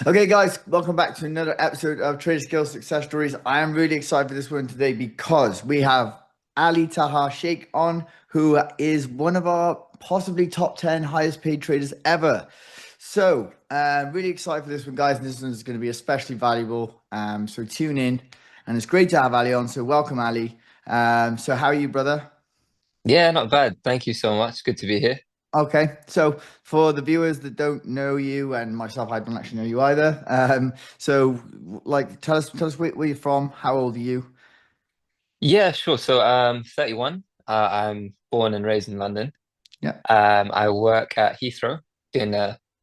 Okay, guys, welcome back to another episode of Traderscale Success Stories. I am really excited for this one today because we have Ali-Taha Sheikh on, who is one of our possibly top 10 highest paid traders ever. So, really excited for this one, guys. And this one is going to be especially valuable. So tune in, and it's great to have Ali on. So, welcome, Ali. So how are you, brother? Yeah, not bad. Thank you so much. Good to be here. Okay, so for the viewers that don't know you and myself, I don't actually know you either. So like, tell us where you're from. How old are you? Yeah, sure. So, 31. I'm born and raised in London. Yeah. I work at Heathrow doing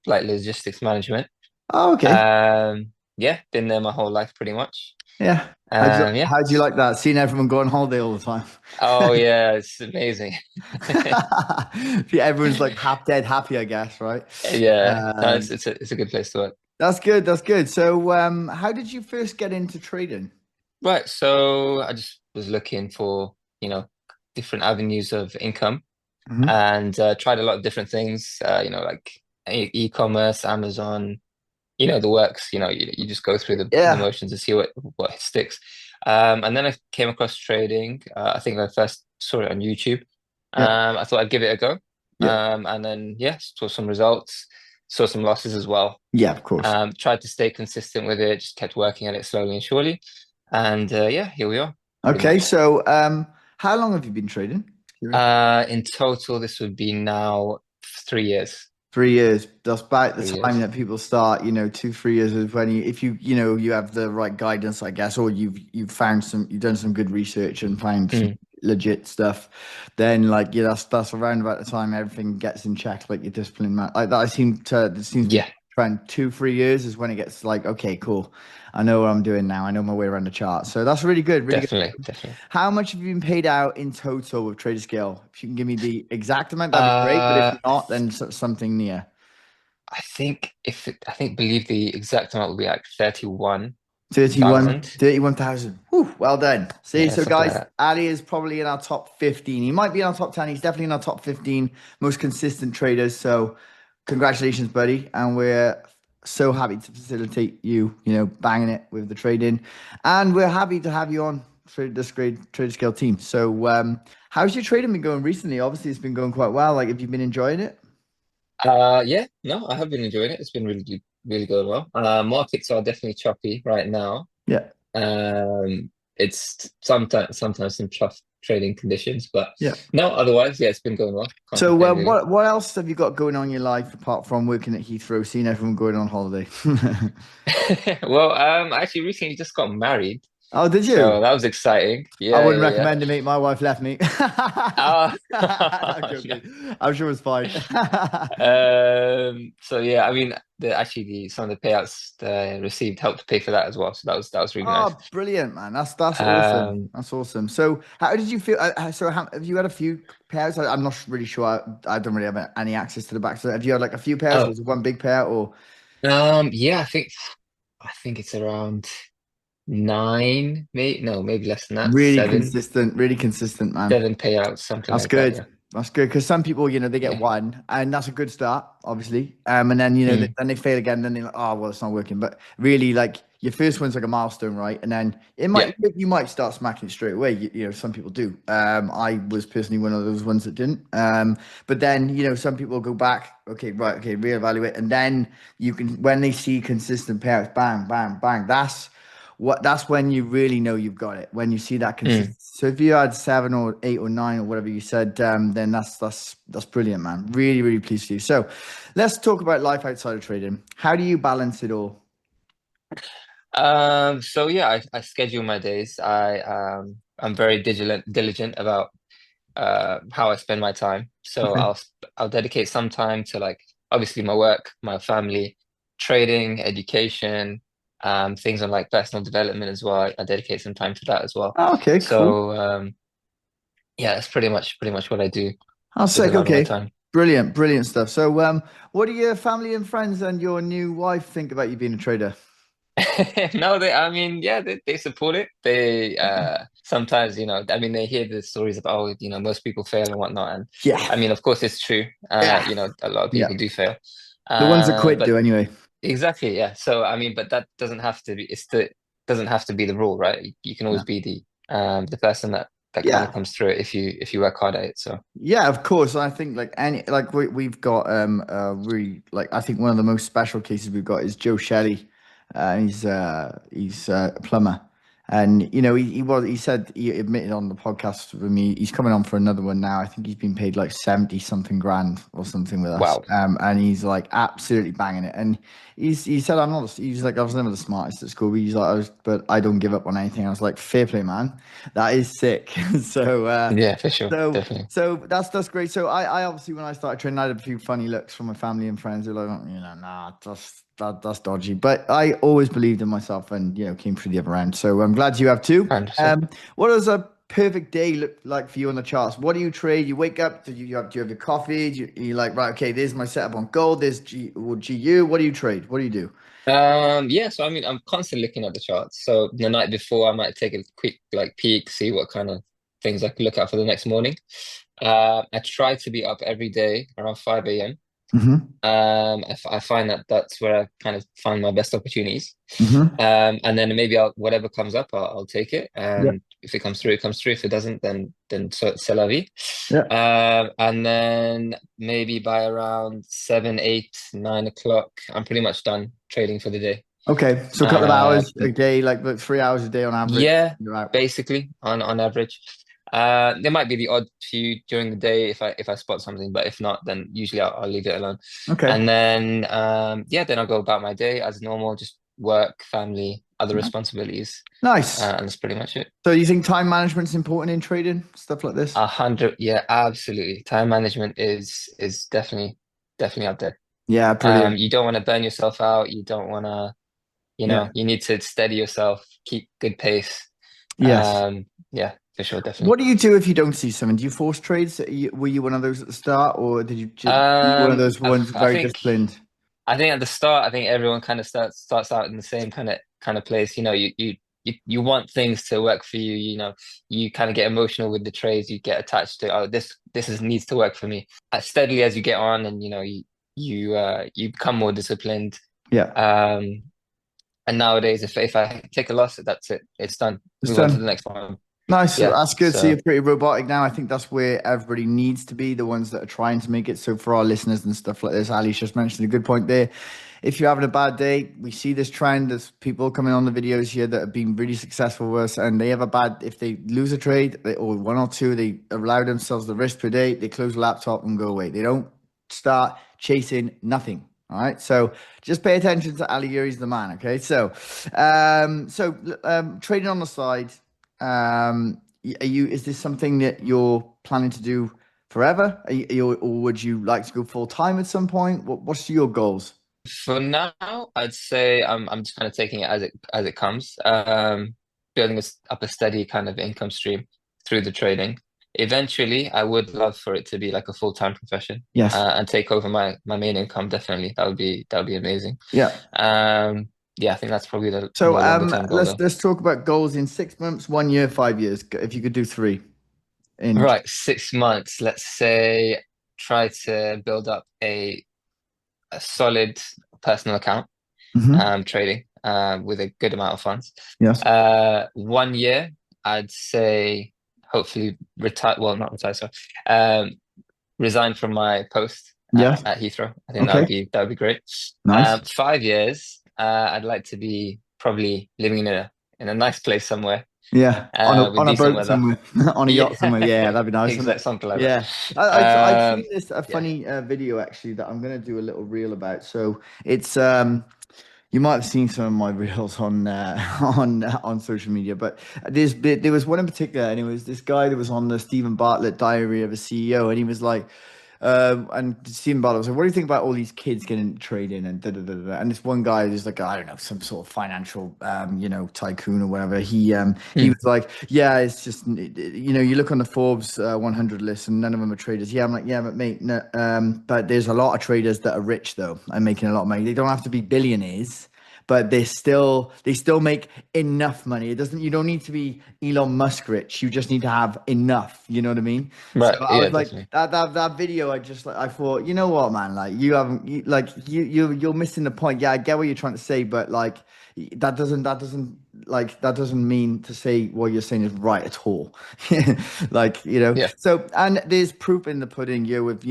like logistics management. Oh, okay. Yeah, been there my whole life pretty much. Yeah. Yeah. How do you like that? Seeing everyone go on holiday all the time. Oh yeah, it's amazing. Yeah, everyone's like half dead happy, I guess, right? Yeah, no, Um, it's a good place to work. that's good. That's good. So, how did you first get into trading? Right. So I just was looking for, different avenues of income Hmm. and tried a lot of different things. Like e-commerce, Amazon. The works, you just go through the Yeah. motions to see what sticks. And then I came across trading. I think I first saw it on YouTube. Yeah. I thought I'd give it a go. Yeah. And then, yeah, saw some results, saw some losses as well. Yeah, of course. Tried to stay consistent with it, just kept working at it slowly and surely. And yeah, here we are, pretty Okay, much. so how long have you been trading? In total, this would be now 3 years. 3 years. That's about the 3 years. time that people start, 2, 3 years is when you, if you, you have the right guidance, I guess, or you've found you've done some good research and found some Mm, legit stuff, then like, yeah, that's around about the time everything gets in check, like your discipline, like that. It seems to be yeah, around 2, 3 years is when it gets like, okay, cool. I know what I'm doing now. I know my way around the chart. So that's really good, really good. definitely, definitely. How much have you been paid out in total with Traderscale? If you can give me the exact amount, that'd be great. But if Uh, not, then something near. I think believe the exact amount will be like 31, 31,000. 31,000. Whew, well done. See, Yeah, so something like guys, that. Ali is probably in our top 15. He might be in our top 10. He's definitely in our top 15 most consistent traders. So congratulations, buddy. And we're so happy to facilitate you, banging it with the trading. And we're happy to have you on for this great trader scale team. So how's your trading been going recently? Obviously, it's been going quite well. Like, have you been enjoying it? Yeah, no, I have been enjoying it. It's been really going well. Markets are definitely choppy right now. Yeah. It's sometimes some tough trading conditions, but Yeah. no, otherwise, yeah, it's been going well. Can't So, complain really. what else have you got going on in your life apart from working at Heathrow, seeing everyone going on holiday? Well, I actually recently just got married, Oh, did so you? that was exciting. I Yeah, wouldn't yeah, yeah. recommend it, mate. My wife left me. Oh, I'm joking. I'm sure it's fine. So yeah, I mean, some of the payouts received helped pay for that as well. So that was really nice. Oh, brilliant, man. That's awesome. Um, That's awesome. So, how did you feel? Have you had a few payouts? I'm not really sure. I don't really have any access to the back. So, have you had like a few payouts? oh, Was it one big payout or? yeah, I think it's around nine, maybe no, maybe less than that. Really consistent, man. 7 payouts, something That's like that. good. Yeah, That's good because some people, they get yeah. one, and that's a good start, obviously. And then Mm, then they fail again. Then they're like, oh well, it's not working. But really, like your first one's like a milestone, right? And then yeah. you might start smacking it straight away. Some people do. I was personally one of those ones that didn't. But then some people go back. Okay, right. Okay, reevaluate, and then you can when they see consistent payouts, bang, bang, bang. That's when you really know you've got it. When you see that Mm. consistent. So if you had 7 or 8 or 9 or whatever you said, then that's brilliant, man. Really, really pleased for you. So let's talk about life outside of trading. How do you balance it all? So yeah, I schedule my days. I'm very diligent about how I spend my time. So Okay. I'll dedicate some time to like obviously my work, my family, trading, education, things on like personal development as well. I dedicate some time to that as well. Oh, okay, cool. So yeah, that's pretty much what I do I'll with a say, lot of my okay. time. Brilliant, brilliant stuff. So, what do your family and friends and your new wife think about you being a trader? No, I mean, yeah, they support it. They sometimes, I mean, they hear the stories about, oh, most people fail and whatnot. And Yeah, I mean, of course, it's true. yeah, A lot of yeah. people do fail. The ones that quit But do anyway. Exactly, yeah. So I mean, but that doesn't have to be. Doesn't have to be the rule, right? You can always Yeah. be the person that kind of Yeah. comes through it if you work hard at it. So Yeah, of course. I think like any like we've got really like I think one of the most special cases we've got is Joe Shelley. He's a plumber. And you know, he said he admitted on the podcast with me he's coming on for another one now. I think he's been paid like 70 something grand or something with us. wow, And he's like absolutely banging it. And he said I'm not he's like I was never the smartest at school, but he's like but I don't give up on anything. I was like, fair play, man. That is sick. So yeah, for sure, so definitely, so that's great. So I obviously when I started training, I had a few funny looks from my family and friends who were like, you know, nah, that's dodgy. But I always believed in myself and you know came through the other end. So I'm glad you have too. 100%. What does a perfect day look like for you on the charts? What do you trade? You wake up, do you have your coffee? You like right? Okay, there's my setup on gold. There's GU. What do you trade? What do you do? Yeah, so I mean, I'm constantly looking at the charts. So the night before, I might take a quick like peek, see what kind of things I could look at for the next morning. I try to be up every day around 5 a.m. Mm-hmm. I find that that's where I kind of find my best opportunities. Mm-hmm. And then maybe whatever comes up, I'll take it. Yeah. And if it comes through, it comes through. If it doesn't, then c'est la vie. Yeah. And then maybe by around 7, 8, 9 o'clock, I'm pretty much done trading for the day. Okay. So a couple of Uh, hours a day, like 3 hours a day on average. yeah, You're out. basically on average. There might be the odd few during the day if I spot something, but if not, then usually I'll leave it alone. Okay. And then yeah, then I'll go about my day as normal, just work, family, other responsibilities, Nice. and that's pretty much it. So you think time management's important in trading, stuff like this? 100, yeah, absolutely. Time management is definitely up there. Yeah, brilliant. You don't want to burn yourself out. You don't want to, Yeah. you need to steady yourself, keep good pace. Yes. Yeah, for sure, What definitely. do you do if you don't see someone? Do you force trades? Were you one of those at the start, or did you just you one of those ones I very think disciplined? I think at the start, I think everyone kind of starts out in the same kind of place. You know, you want things to work for you. You know, you kind of get emotional with the trades. You get attached to, oh, this is needs to work for me. As steadily as you get on, and you know, you become more disciplined. Yeah, Um, and nowadays, if I take a loss, that's it. It's done. it's Move on to the done. next one. Nice. Yeah. That's good. So So you're pretty robotic now. I think that's where everybody needs to be, the ones that are trying to make it. So for our listeners and stuff like this, Ali's just mentioned a good point there. If you're having a bad day, we see this trend. There's people coming on the videos here that have been really successful with us, and they have a bad. If they lose a trade or one or two, they allow themselves the risk per day. They close the laptop and go away. They don't start chasing nothing. All right, so just pay attention to Ali. Yuri's the man. Okay, trading on the side. Are you? Is this something that you're planning to do forever? Or would you like to go full time at some point? What's your goals? for now, I'd say I'm just kind of taking it as it comes. Building up a steady kind of income stream through the trading. Eventually, I would love for it to be like a full-time profession, Yes. and take over my main income. Definitely, that would be amazing. Yeah. Um, yeah, I think that's probably the So more longer term goal let's though. let's talk about goals in 6 months, 1 year, 5 years. If you could do three in. Right, 6 months. Let's say try to build up a solid personal account, Mhm. trading, with a good amount of funds. Yes. 1 year, I'd say hopefully retire. Well, not retire, sorry. Um, Resign from my post Yes. at Heathrow. I think Okay. that would be great. Nice. 5 years, I'd like to be probably living in a nice place somewhere, Yeah. On a with on a decent boat weather. somewhere, on a Yeah, yacht somewhere. Yeah, that'd be nice, wouldn't exactly, it? something like that. Yeah. I've seen this a Yeah. funny video actually that I'm gonna do a little reel about. So it's you might have seen some of my reels on on social media, but there was one in particular, and it was this guy that was on the Stephen Bartlett Diary of a CEO, and he was like, and Stephen Bartlett was like, "What do you think about all these kids getting into trading and da da da da?" And this one guy is like, I don't know, some sort of financial, tycoon or whatever. He Hmm. was like, "Yeah, it's just you look on the Forbes 100 list, and none of them are traders." Yeah, I'm like, "Yeah, but mate, no, but there's a lot of traders that are rich though and making a lot of money. They don't have to be billionaires." but they still make enough money. It doesn't you don't need to be Elon Musk rich. You just need to have enough. You know what I mean? So Right. I Yeah, was like definitely. that video. I just like I thought, you know what, man? Like you haven't like you're missing the point. Yeah, I get what you're trying to say, but like that doesn't mean to say what you're saying is right at all. Like, Yeah. so, and there's proof in the pudding here with,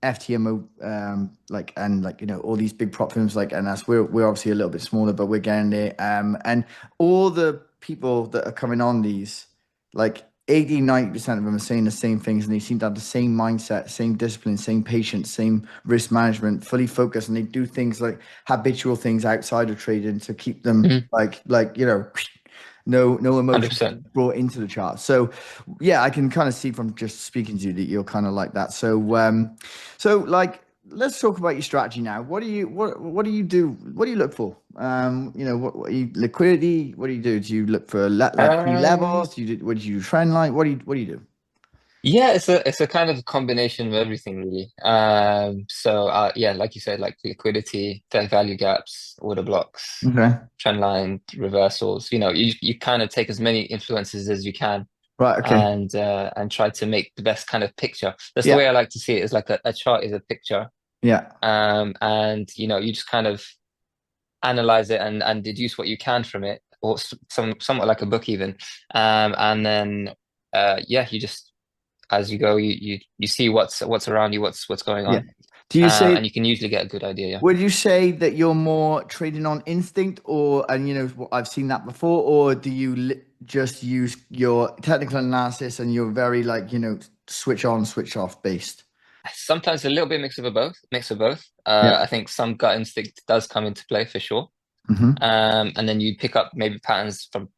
FTMO, like, and like, all these big prop firms, like, and us, we're obviously a little bit smaller, but we're getting there. And all the people that are coming on these, like 80-90% of them are saying the same things, and they seem to have the same mindset, same discipline, same patience, same risk management, fully focused, and they do things like habitual things outside of trading to keep them Mhm. like no emotion 100%. brought into the chart. So yeah, I can kind of see from just speaking to you that you're kind of like that. So like let's talk about your strategy now. What do you do? What do you look for? What liquidity? What do you do? Do you look for like key Um, levels? What do you do trend line? What do you do? yeah, it's a kind of a combination of everything really. So yeah, like you said, like liquidity, fair value gaps, order blocks, Okay. trend line reversals. You kind of take as many influences as you can Right. Okay. and try to make the best kind of picture. That's the Yeah. way I like to see it, is like a chart is a picture. Yeah. And you just kind of analyze it and deduce what you can from it, or somewhat like a book even. And then yeah, you just as you go, you see what's around you, what's going Yeah. on. Do you say And you can usually get a good idea, yeah. Would you say that you're more trading on instinct, and I've seen that before, or do you just use your technical analysis and you're very like, switch on, switch off based? Sometimes a little bit mix of both. Yeah. I think some gut instinct does come into play for sure. Hmm. And then you pick up maybe patterns from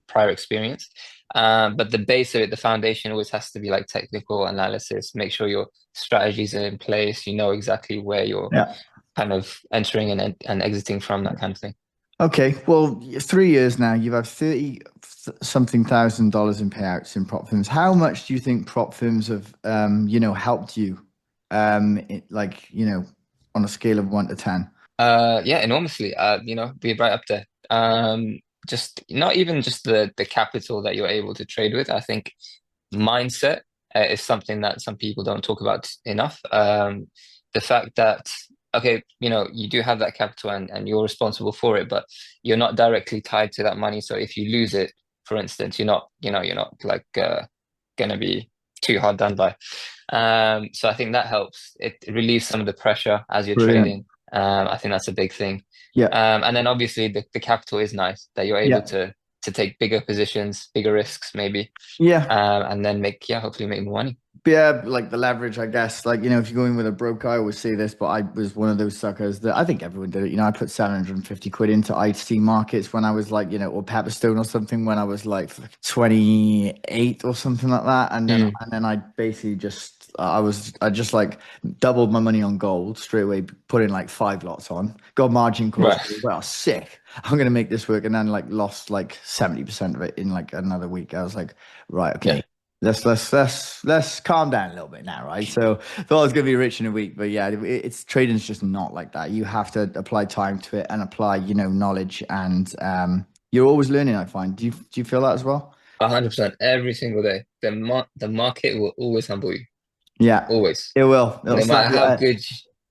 prior experience. But the base of it, the foundation always has to be like technical analysis. Make sure your strategies are in place. You know exactly where you're Yeah. kind of entering and exiting from, that kind of thing. Okay. Well, 3 years now, you've had 30 something thousand dollars in payouts in prop firms. How much do you think prop firms have, helped you, like, on a scale of 1 to 10? Yeah, enormously. Be right up there. Just not even just the capital that you're able to trade with. I think mindset is something that some people don't talk about enough. The fact that, okay, you do have that capital and you're responsible for it, but you're not directly tied to that money. So if you lose it, for instance, you're not like gonna be too hard done by. So I think that helps. It relieves some of the pressure as you're Brilliant. trading. I think that's a big thing. Yeah. And then obviously the capital is nice that you're able Yeah. to take bigger positions, bigger risks maybe, Yeah. and then hopefully make more money. Yeah, like the leverage, I guess. Like, if you're going with a broker, I always say this, but I was one of those suckers that I think everyone did it. I put 750 quid into IC markets when I was like, or Pepperstone or something when I was like 28 or something like that. And then Mm, and then I basically I just like doubled my money on gold straight away, put in like 5 lots on, got margin calls. right. Well, sick. I'm gonna make this work, and then like lost like 70% of it in like another week. I was like, right, Yeah. okay. Let's calm down a little bit now, right? So thought I was gonna be rich in a week, but yeah, it's trading's just not like that. You have to apply time to it and apply, knowledge, and you're always learning. I find. Do you feel that as well? 100%. Every single day. The market will always humble you. Yeah, Always. it will. It'll No slap matter you. how good,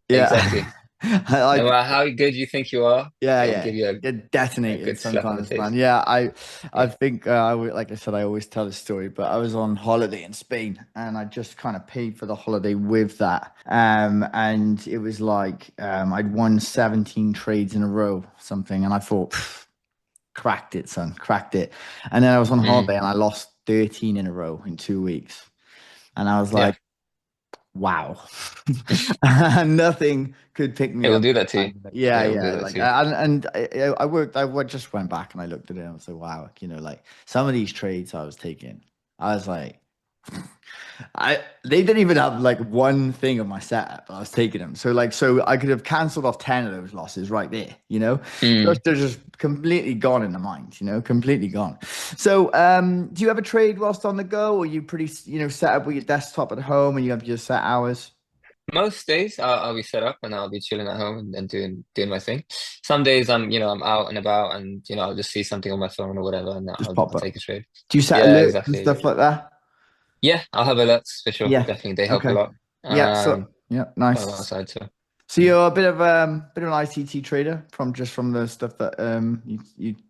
Yeah, exactly. I No matter how good you think you are, Yeah, it'll yeah. give you Get a detonated good slap on the sometimes, man. face. Yeah, I Yeah. think like I said, I always tell this story, but I was on holiday in Spain, and I just kind of paid for the holiday with that. And it was like I'd won 17 trades in a row, something, and I thought, "Pff, cracked it, son, cracked it." And then I was on Mm, holiday, and I lost 13 in a row in 2 weeks, and I was yeah. like, wow. Nothing could pick It me will up. do that to you. Yeah, Yeah, it will do yeah. that Like, to you. and I worked. Just went back and I looked at it and I was like, wow. Like some of these trades I was taking, I was like, they didn't even have like one thing of my setup. I was taking them. So I could have cancelled off 10 of those losses right there. Mm. They're just completely gone in the mind. Completely gone. So, do you ever trade whilst on the go, or you pretty, set up with your desktop at home and you have your set hours? Most days I'll be set up and I'll be chilling at home and doing my thing. Some days I'm out and about and I'll just see something on my phone or whatever and Just I'll pop up. take a trade. Do you set Yeah, alerts and exactly. stuff like that? Yeah, I'll have alerts for sure. Yeah. Definitely, they help a Okay. lot. Yeah. So yeah, On our nice. side too. So Mm. you're a bit of an ICT trader from the stuff that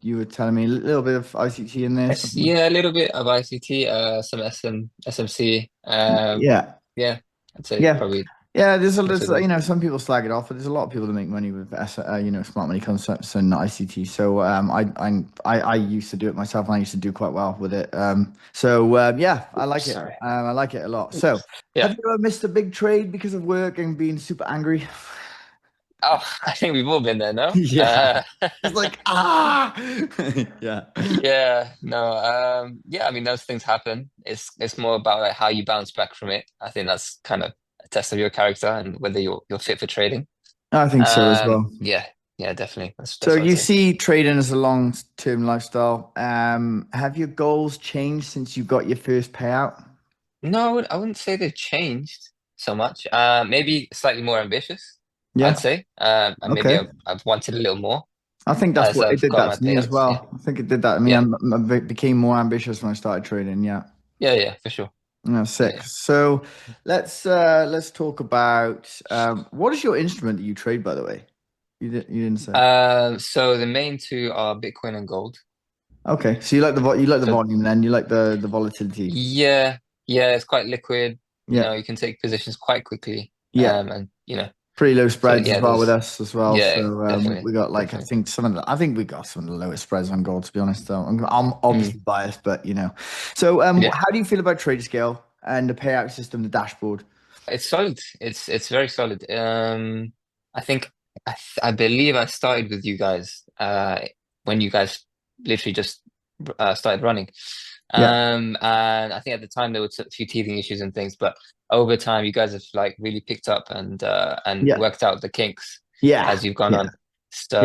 you were telling me. A little bit of ICT in there, something. Yeah, a little bit of ICT, some SMC. Yeah. Yeah, I'd say Yeah. probably Yeah, most there's of them. some people slag it off, but there's a lot of people that make money with smart money concepts and ICT. So I used to do it myself, and I used to do quite well with it. Yeah, I like it. Sorry. I like it a lot. So have Yeah. you ever missed a big trade because of work and being super angry? Oh, I think we've all been there, no? Yeah, it's like yeah, Yeah, no, yeah, I mean those things happen. It's more about like how you bounce back from it. I think that's kind of a test of your character and whether you're fit for trading. I think so as well. Yeah, yeah, definitely. So That's what I'd you say. see trading as a long-term lifestyle. Have your goals changed since you got your first payout? No, I wouldn't say they've changed so much. Maybe slightly more ambitious, I'd Yeah. say. And maybe Okay. I've wanted a little more I think that's as what it I've did got that my to me as payouts. Yeah, well. I think it did that to me. yeah, Became more ambitious when I started trading. Yeah. yeah, yeah, for sure. Yeah, Yeah, sick. yeah. So let's talk about what is your instrument that you trade, by the way? You didn't say. So the main two are Bitcoin and gold. Okay. So you like you like the So volume then, you like the volatility. yeah, yeah, it's quite liquid. Yeah. You can take positions quite quickly. Yeah. And Pretty low so spreads as yeah, well with there's us as well. yeah, So definitely, we got like definitely. I think we got some of the lowest spreads on gold, to be honest. Though I'm Mm, obviously biased, but you know. So yeah, how do you feel about Traderscale and the payout system, the dashboard? it's solid. It's very solid. I think I believe I started with you guys when you guys literally just started running. Yeah, And I think at the time there was a few teething issues and things, but over time you guys have like really picked up and yeah, worked out the kinks yeah, as you've gone yeah. on. Yeah, So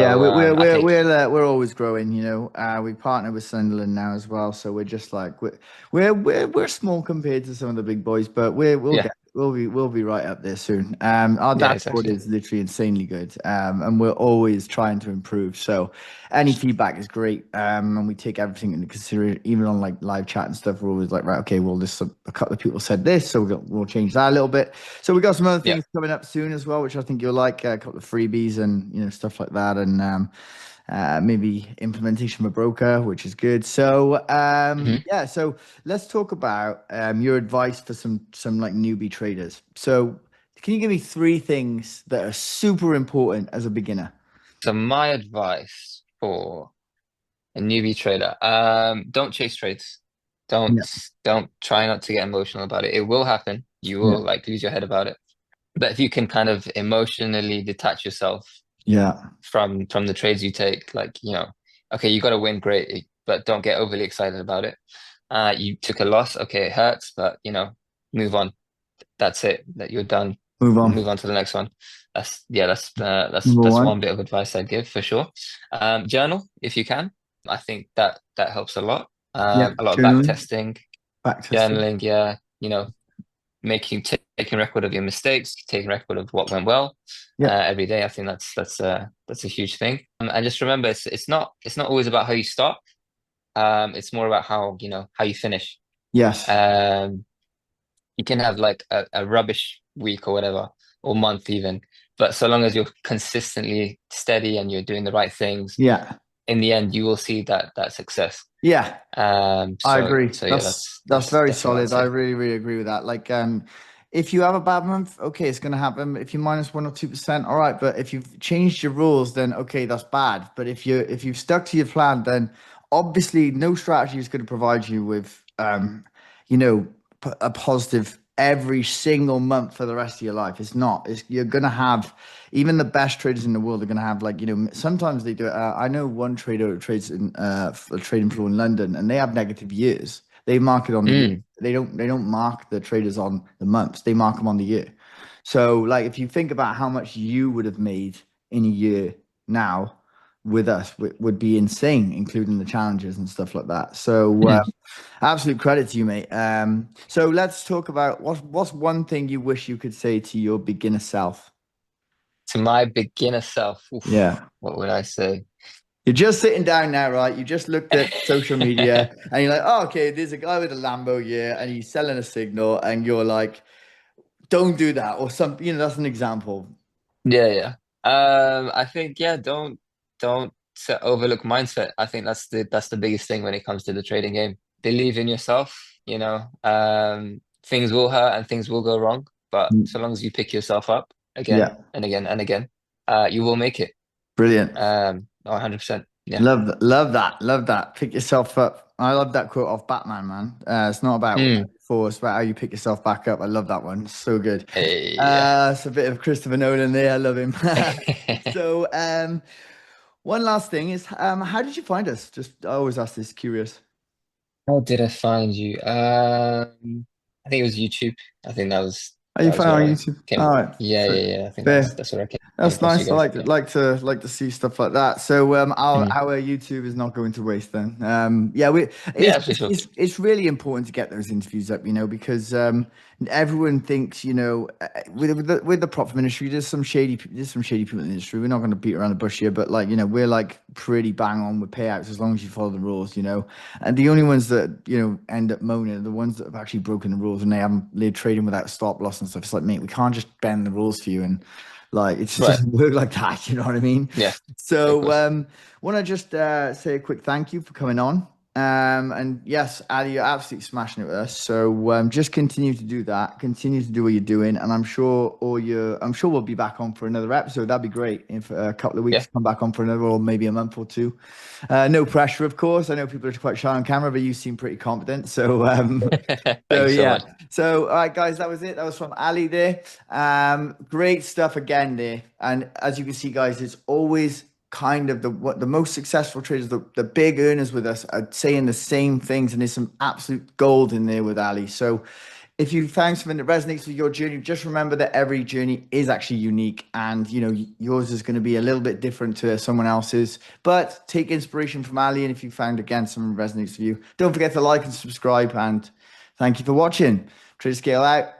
I think we're always growing, you know. We partner with Sunderland now as well, so we're just like we're small compared to some of the big boys, but yeah, we'll be right up there soon. Our yeah, dashboard exactly. is literally insanely good, and we're always trying to improve. So any feedback is great, and we take everything into consideration, even on like live chat and stuff. We're always like, right, okay, well, this a couple of people said this, so we'll change that a little bit. So we got some other Yeah. things coming up soon as well, which I think you'll like, a couple of freebies and stuff like that, and maybe implementation of a broker, which is good. So Mhm. yeah, so let's talk about your advice for some like newbie traders. So can you give me three things that are super important as a beginner? So my advice for a newbie trader, don't chase trades. Don't Yeah, don't try not to get emotional about it. It will happen. You yeah, will like lose your head about it. But if you can kind of emotionally detach yourself yeah. from the trades you take, like, okay, you got to win, great, but don't get overly excited about it. You took a loss, okay, it hurts, but move on. That's it. That you're done. Move on. Move on to the next one. That's yeah. Number That's one. one bit of advice I'd give for sure. Journal if you can. I think that helps a lot. Yeah, A lot of back journaling, testing, back testing. journaling. Yeah, taking record of your mistakes, taking record of what went well Yeah. every day. I think that's a huge thing. And just remember, it's not always about how you start. It's more about how you finish. Yes. Um, you can have like a rubbish week or whatever, or month even, but so long as you're consistently steady and you're doing the right things, Yeah. in the end you will see that success. Yeah. I So agree. so yeah, That's that's very definitely what I'd solid. I say. really, really agree with that. Like, if you have a bad month, okay, it's gonna happen. If you're minus 1 or 2%, all right. But if you've changed your rules, then okay, that's bad. But if you've stuck to your plan, then obviously no strategy is going to provide you with you know, a positive every single month for the rest of your life. It's not. You're gonna have even the best traders in the world are gonna have like sometimes they do it. I know one trader who trades in a trading floor in London, and they have negative years. They mark it on the year. Mm, They don't mark the traders on the months. They mark them on the year. So like if you think about how much you would have made in a year now, with us would be insane, including the challenges and stuff like that. So absolute credit to you, mate. So let's talk about what's one thing you wish you could say to your beginner self. To my beginner self, oof, Yeah. what would I say? You're just sitting down now, right? You just looked at social media and you're like, oh, okay, there's a guy with a Lambo here and he's selling a signal, and you're like, don't do that, or something, that's an example. Yeah, yeah. I think yeah, don't overlook mindset. I think that's the biggest thing when it comes to the trading game. Believe in yourself, you know. Things will hurt and things will go wrong, but so long as you pick yourself up again Yeah, and again and again, you will make it. brilliant. 100%. Yeah. Love that. Love that. Pick yourself up. I love that quote off Batman, man. It's not about what Mm. you're for, it's about how you pick yourself back up. I love that one. So good. Hey. It's a bit of Christopher Nolan there. I love him. So, one last thing is, how did you find us? Just, I always ask this, curious. How did I find you? I think it was YouTube. I think Are you that was found where on I YouTube? came. All right. Yeah, yeah, yeah. I think Fair. that's where I came That's across you nice. I guys. like to Yeah. see stuff like that. So Mm. our YouTube is not going to waste then. Yeah, Yeah, for sure. it's really important to get those interviews up, because everyone thinks, with the prop firm industry, there's some shady people in the industry. We're not going to beat around the bush here, but like, we're like pretty bang on with payouts as long as you follow the rules. And the only ones that end up moaning are the ones that have actually broken the rules, and they're trading without stop loss and stuff. It's like, mate, we can't just bend the rules for you, and like, it just Right. doesn't work like that. You know what I mean? Yeah, of So, course. want to just say a quick thank you for coming on. And yes, Ali, you're absolutely smashing it with us. So, just continue to do that. Continue to do what you're doing, and I'm sure we'll be back on for another episode. That'd be great if a couple of Yeah. weeks come back on for another, or maybe a month or two. No pressure, of course. I know people are quite shy on camera, but you seem pretty confident. So, so Thanks so yeah. much. So all right, guys, that was it. That was from Ali there. Great stuff again there. And as you can see, guys, it's always kind of the most successful traders, the big earners with us are saying the same things, and there's some absolute gold in there with Ali. So if you found something that resonates with your journey, just remember that every journey is actually unique, and yours is going to be a little bit different to someone else's. But take inspiration from Ali, and if you found again something resonates with you, don't forget to like and subscribe. And thank you for watching. Traderscale out.